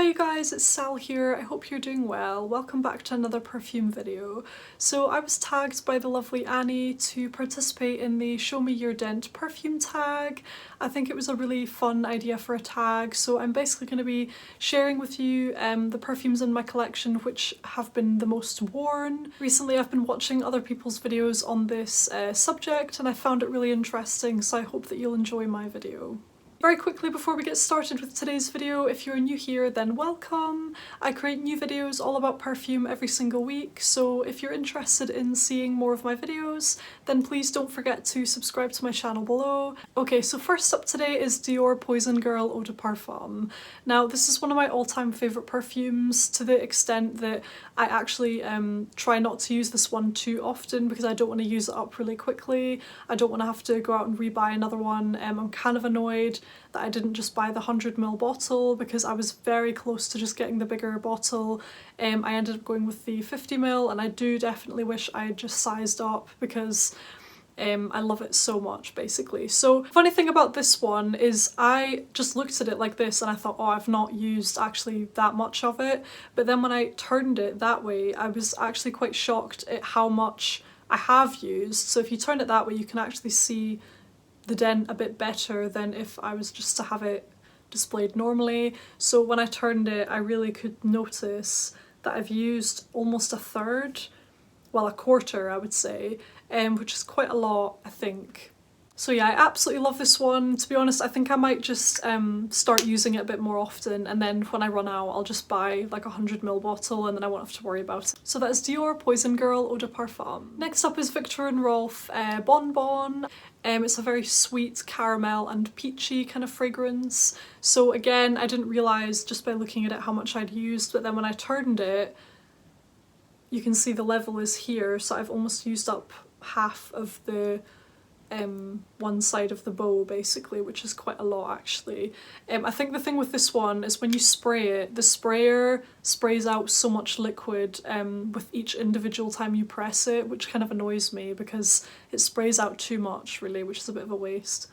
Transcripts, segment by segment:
Hi you guys, it's Sal here. I hope you're doing well. Welcome back to another perfume video. So I was tagged by the lovely Annie to participate in the Show Me Your Dent perfume tag. I think it was a really fun idea for a tag, so I'm basically going to be sharing with you the perfumes in my collection which have been the most worn. Recently I've been watching other people's videos on this subject and I found it really interesting, so I hope that you'll enjoy my video. Very quickly before we get started with today's video, if you're new here then welcome. I create new videos all about perfume every single week, so if you're interested in seeing more of my videos then please don't forget to subscribe to my channel below. Okay, so first up today is Dior Poison Girl Eau de Parfum. Now this is one of my all-time favourite perfumes, to the extent that I actually try not to use this one too often because I don't want to use it up really quickly. I don't want to have to go out and rebuy another one. I'm kind of annoyed that I didn't just buy the 100ml bottle because I was very close to just getting the bigger bottle. I ended up going with the 50ml and I do definitely wish I had just sized up because I love it so much basically. So funny thing about this one is I just looked at it like this and I thought, oh, I've not used actually that much of it, but then when I turned it that way I was actually quite shocked at how much I have used. So if you turn it that way you can actually see the dent a bit better than if I was just to have it displayed normally. So when I turned it I really could notice that I've used almost a third, well a quarter I would say, which is quite a lot I think. So yeah, I absolutely love this one. To be honest, I think I might just start using it a bit more often, and then when I run out I'll just buy like a 100ml bottle and then I won't have to worry about it. So that's Dior Poison Girl Eau de Parfum. Next up is Viktor Rolf Bon Bon. It's a very sweet caramel and peachy kind of fragrance. So again, I didn't realise just by looking at it how much I'd used, but then when I turned it you can see the level is here, so I've almost used up half of the one side of the bow basically, which is quite a lot actually. I think the thing with this one is when you spray it, the sprayer sprays out so much liquid with each individual time you press it, which kind of annoys me because it sprays out too much really, which is a bit of a waste.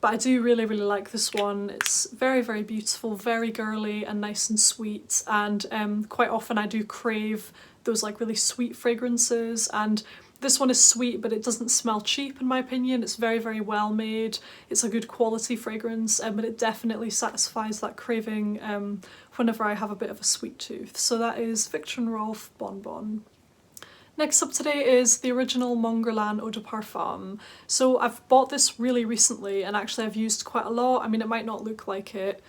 But I do really like this one. It's very beautiful, very girly and nice and sweet, and quite often I do crave those like really sweet fragrances, and this one is sweet but it doesn't smell cheap in my opinion. It's very well made, it's a good quality fragrance, but it definitely satisfies that craving whenever I have a bit of a sweet tooth. So that is Viktor Rolf Bon Bon. Next up today is the original Montguerlain Eau de Parfum. So I've bought this really recently and actually I've used quite a lot. I mean, it might not look like it,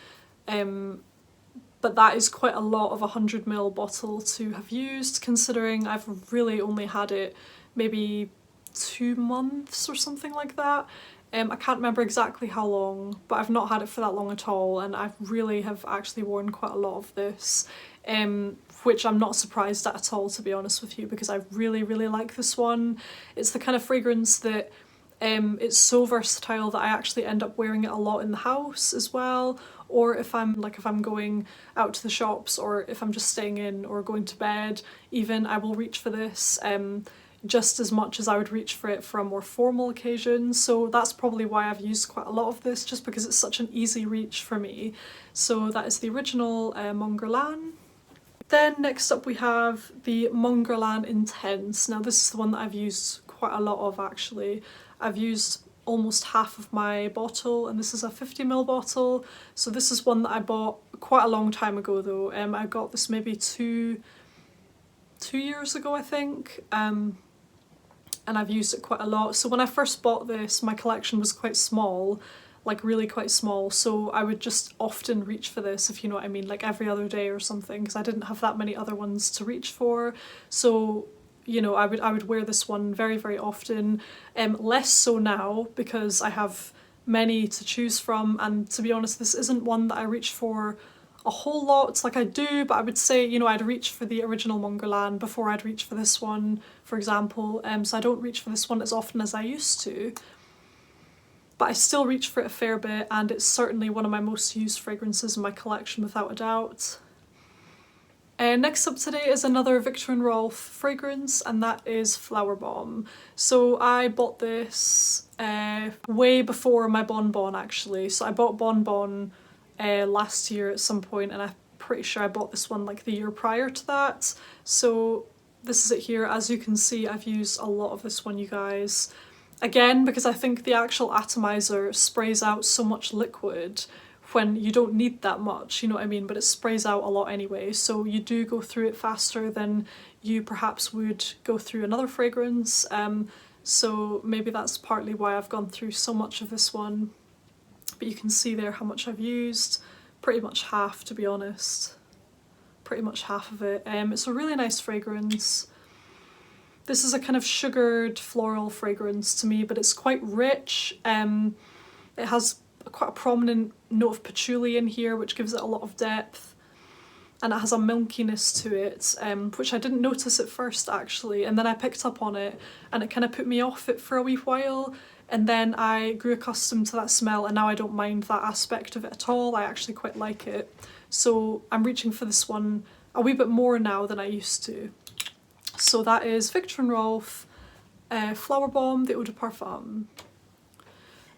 but that is quite a lot of a 100ml bottle to have used, considering I've really only had it maybe 2 months or something like that. I can't remember exactly how long, but I've not had it for that long at all, and I really have actually worn quite a lot of this, which I'm not surprised at all, to be honest with you, because I really like this one. It's the kind of fragrance that it's so versatile that I actually end up wearing it a lot in the house as well, or if I'm going out to the shops, or if I'm just staying in or going to bed even, I will reach for this just as much as I would reach for it for a more formal occasion. So that's probably why I've used quite a lot of this, just because it's such an easy reach for me. So that is the original Montguerlain. Then next up we have the Montguerlain Intense. Now this is the one that I've used quite a lot of actually. I've used almost half of my bottle, and this is a 50ml bottle. So this is one that I bought quite a long time ago though. I got this maybe two years ago I think, and I've used it quite a lot. So when I first bought this my collection was quite small, like really quite small, so I would just often reach for this, if you know what I mean, like every other day or something, because I didn't have that many other ones to reach for. So you know, I would wear this one very often, less so now because I have many to choose from, and to be honest this isn't one that I reach for a whole lot. Like I do, but I would say, you know, I'd reach for the original Montguerlain before I'd reach for this one, for example, so I don't reach for this one as often as I used to, but I still reach for it a fair bit, and it's certainly one of my most used fragrances in my collection without a doubt. Next up today is another Viktor Rolf fragrance, and that is Flower Bomb. So I bought this way before my Bon Bon actually. So I bought Bon Bon last year at some point, and I'm pretty sure I bought this one like the year prior to that. So this is it here. As you can see, I've used a lot of this one, you guys. Again, because I think the actual atomizer sprays out so much liquid when you don't need that much, you know what I mean? But it sprays out a lot anyway, so you do go through it faster than you perhaps would go through another fragrance. So maybe that's partly why I've gone through so much of this one. But you can see there how much I've used. Pretty much half, to be honest. Pretty much half of it. It's a really nice fragrance. This is a kind of sugared floral fragrance to me, but it's quite rich. It has quite a prominent note of patchouli in here, which gives it a lot of depth. And it has a milkiness to it, which I didn't notice at first actually, and then I picked up on it and it kind of put me off it for a wee while, and then I grew accustomed to that smell, and now I don't mind that aspect of it at all. I actually quite like it. So I'm reaching for this one a wee bit more now than I used to. So that is Viktor Rolf Flower Bomb, the Eau de Parfum.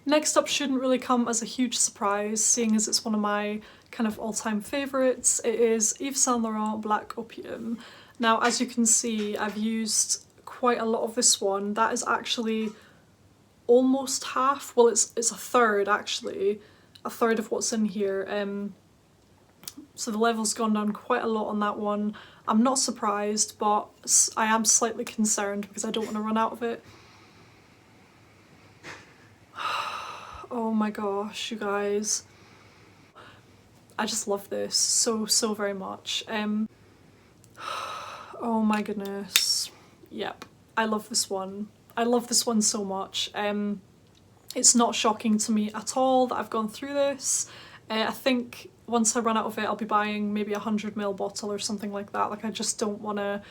Next up shouldn't really come as a huge surprise, seeing as it's one of my kind of all-time favourites. It is Yves Saint Laurent Black Opium. Now, as you can see, I've used quite a lot of this one. That is actually almost half, well it's a third actually, a third of what's in here. So the level's gone down quite a lot on that one. I'm not surprised, but I am slightly concerned because I don't want to run out of it. Oh my gosh, you guys. I just love this so very much. Oh my goodness. Yep, I love this one. I love this one so much. It's not shocking to me at all that I've gone through this. I think once I run out of it, I'll be buying maybe a 100ml bottle or something like that. Like, I just don't want to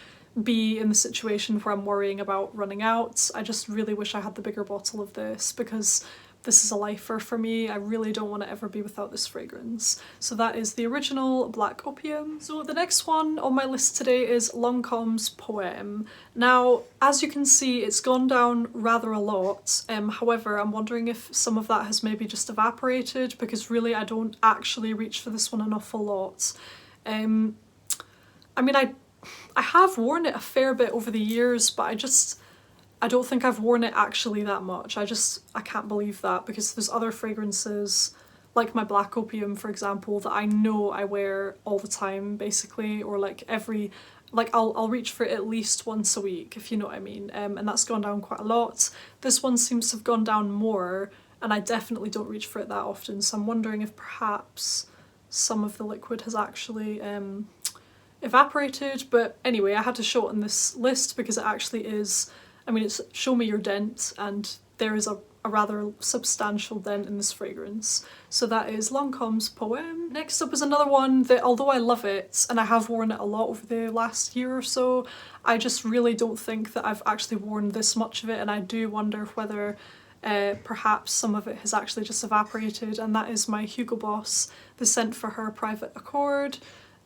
be in the situation where I'm worrying about running out. I just really wish I had the bigger bottle of this, because this is a lifer for me. I really don't want to ever be without this fragrance. So that is the original Black Opium. So the next one on my list today is Lancome's Poem. Now, as you can see, it's gone down rather a lot. However, I'm wondering if some of that has maybe just evaporated, because really I don't actually reach for this one an awful lot. I mean, I have worn it a fair bit over the years, but I don't think I've worn it actually that much. I can't believe that, because there's other fragrances, like my Black Opium for example, that I know I wear all the time basically, or like I'll reach for it at least once a week, if you know what I mean, and that's gone down quite a lot. This one seems to have gone down more, and I definitely don't reach for it that often, so I'm wondering if perhaps some of the liquid has actually evaporated. But anyway, I had to show it on this list because it actually is, I mean, it's Show Me Your Dent, and there is a rather substantial dent in this fragrance. So that is Lancome's Poem. Next up is another one that, although I love it, and I have worn it a lot over the last year or so, I just really don't think that I've actually worn this much of it, and I do wonder whether perhaps some of it has actually just evaporated, and that is my Hugo Boss, the Scent for Her Private Accord.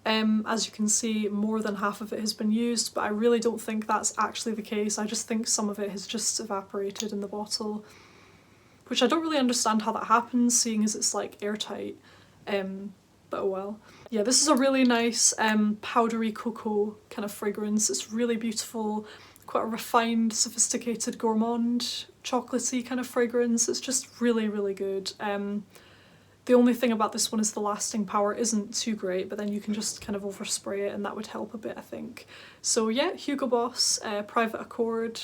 As you can see, more than half of it has been used, but I really don't think that's actually the case. I just think some of it has just evaporated in the bottle, which I don't really understand how that happens, seeing as it's like airtight, but oh well. Yeah, this is a really nice powdery cocoa kind of fragrance. It's really beautiful, quite a refined, sophisticated, gourmand, chocolatey kind of fragrance. It's just really good. The only thing about this one is the lasting power isn't too great, but then you can just kind of overspray it and that would help a bit, I think. So yeah, Hugo Boss Private Accord,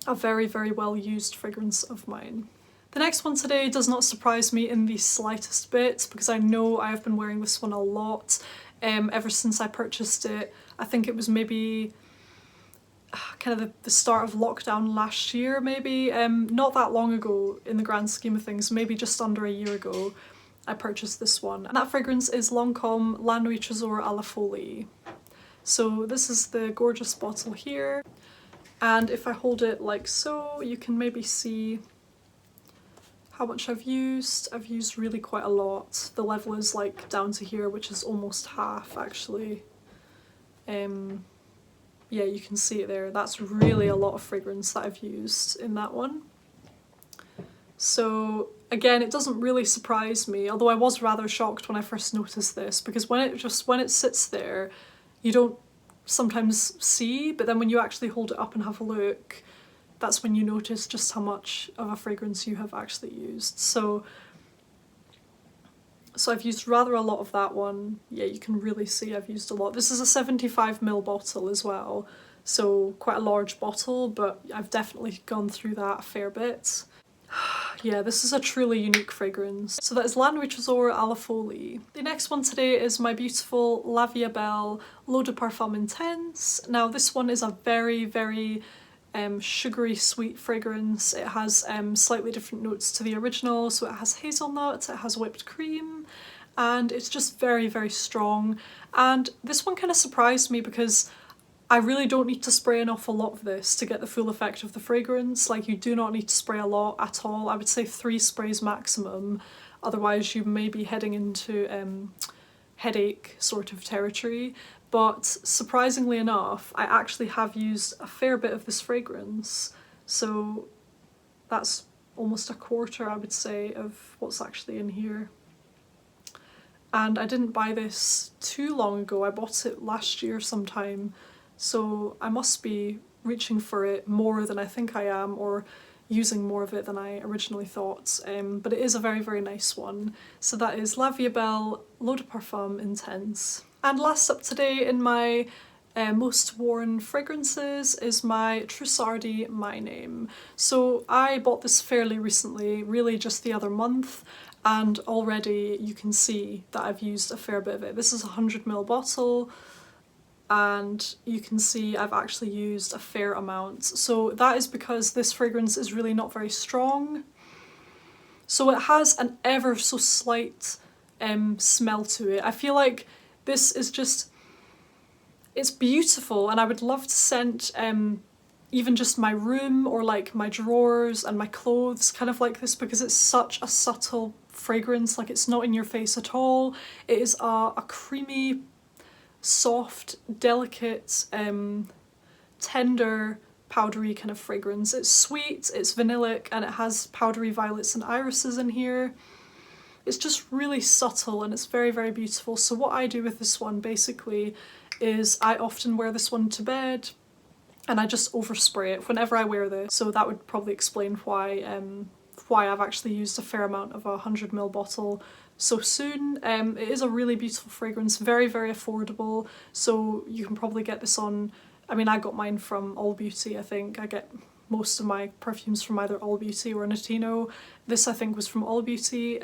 a very well used fragrance of mine. The next one today does not surprise me in the slightest bit, because I know I have been wearing this one a lot ever since I purchased it. I think it was maybe kind of the start of lockdown last year, maybe, not that long ago in the grand scheme of things, maybe just under a year ago I purchased this one, and that fragrance is Lancome La Nuit Trésor à la Folie. So this is the gorgeous bottle here, and if I hold it like so, you can maybe see how much I've used. I've used really quite a lot. The level is like down to here, which is almost half actually. Yeah, you can see it there. That's really a lot of fragrance that I've used in that one. So again, it doesn't really surprise me, although I was rather shocked when I first noticed this, because when it sits there, you don't sometimes see, but then when you actually hold it up and have a look, that's when you notice just how much of a fragrance you have actually used. So I've used rather a lot of that one. Yeah, you can really see I've used a lot. This is a 75ml bottle as well, so quite a large bottle, but I've definitely gone through that a fair bit. Yeah, this is a truly unique fragrance. So that is La Nuit Trésor à la Folie. The next one today is my beautiful La Vie est Belle L'Eau de Parfum Intense. Now this one is a very, very sugary sweet fragrance. It has slightly different notes to the original, so it has hazelnut, it has whipped cream, and it's just very, very strong. And this one kind of surprised me because I really don't need to spray an awful lot of this to get the full effect of the fragrance. Like, you do not need to spray a lot at all. I would say 3 sprays maximum, otherwise you may be heading into headache sort of territory. But surprisingly enough, I actually have used a fair bit of this fragrance, so that's almost a quarter, I would say, of what's actually in here. And I didn't buy this too long ago. I bought it last year sometime, so I must be reaching for it more than I think I am, or using more of it than I originally thought. But it is a very, very nice one. So that is La Vie est Belle L'Eau de Parfum Intense. And last up today in my most worn fragrances is my Sardi My Name. So I bought this fairly recently, really just the other month, and already you can see that I've used a fair bit of it. This is a 100ml bottle, and you can see I've actually used a fair amount. So that is because this fragrance is really not very strong. So it has an ever so slight smell to it. I feel like this is just, it's beautiful, and I would love to scent even just my room or like my drawers and my clothes kind of like this, because it's such a subtle fragrance. Like, it's not in your face at all. It is a creamy, soft, delicate, tender, powdery kind of fragrance. It's sweet, it's vanillic, and it has powdery violets and irises in here. It's just really subtle, and it's very, very beautiful. So what I do with this one basically is I often wear this one to bed, and I just overspray it whenever I wear this. So that would probably explain why I've actually used a fair amount of a 100ml bottle so soon. It is a really beautiful fragrance, very, very affordable, so you can probably get this on, I mean, I got mine from All Beauty. I think I get most of my perfumes from either All Beauty or Notino. This I think was from All Beauty,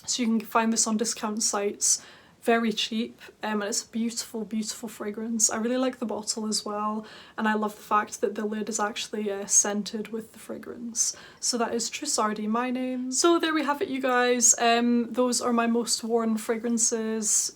so you can find this on discount sites very cheap, and it's a beautiful, beautiful fragrance. I really like the bottle as well, and I love the fact that the lid is actually scented with the fragrance. So that is Sardi My Name. So there we have it, you guys. Those are my most worn fragrances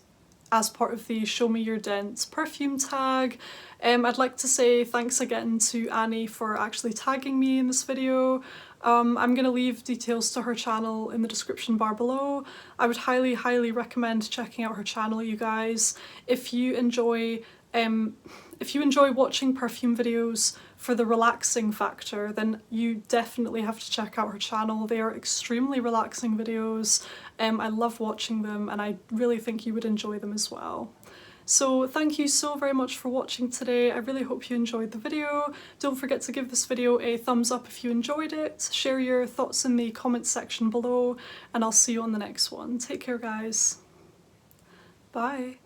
as part of the Show Me Your Dent perfume tag. I'd like to say thanks again to Annie for actually tagging me in this video. I'm going to leave details to her channel in the description bar below. I would highly, highly recommend checking out her channel, you guys. If you enjoy watching perfume videos for the relaxing factor, then you definitely have to check out her channel. They are extremely relaxing videos. I love watching them, and I really think you would enjoy them as well. So thank you so very much for watching today. I really hope you enjoyed the video. Don't forget to give this video a thumbs up if you enjoyed it. Share your thoughts in the comments section below, and I'll see you on the next one. Take care, guys. Bye.